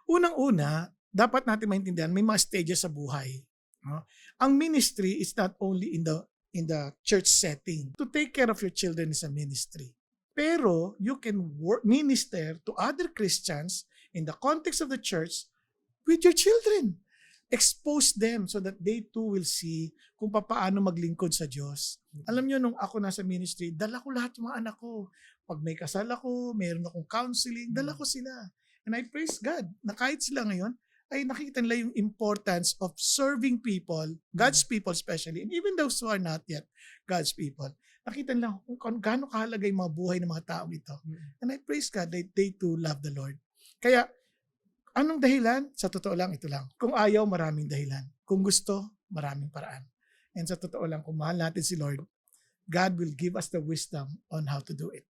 Unang-una, dapat natin maintindihan may mga stages sa buhay, no? Ang ministry is not only in the church setting. To take care of your children is a ministry. Pero you can minister to other Christians in the context of the church with your children. Expose them so that they too will see kung paano maglingkod sa Diyos. Alam nyo, nung ako nasa ministry, dala ko lahat yung mga anak ko. Pag may kasal ako, mayroon akong counseling, dala ko sila. And I praise God na kahit sila ngayon, ay nakikita nila yung importance of serving people, God's people especially, and even those who are not yet God's people. Nakita nila kung gaano kahalaga yung mga buhay ng mga taong ito. And I praise God that they too love the Lord. Kaya, anong dahilan? Sa totoo lang, ito lang. Kung ayaw, maraming dahilan. Kung gusto, maraming paraan. And sa totoo lang, kung mahal natin si Lord, God will give us the wisdom on how to do it.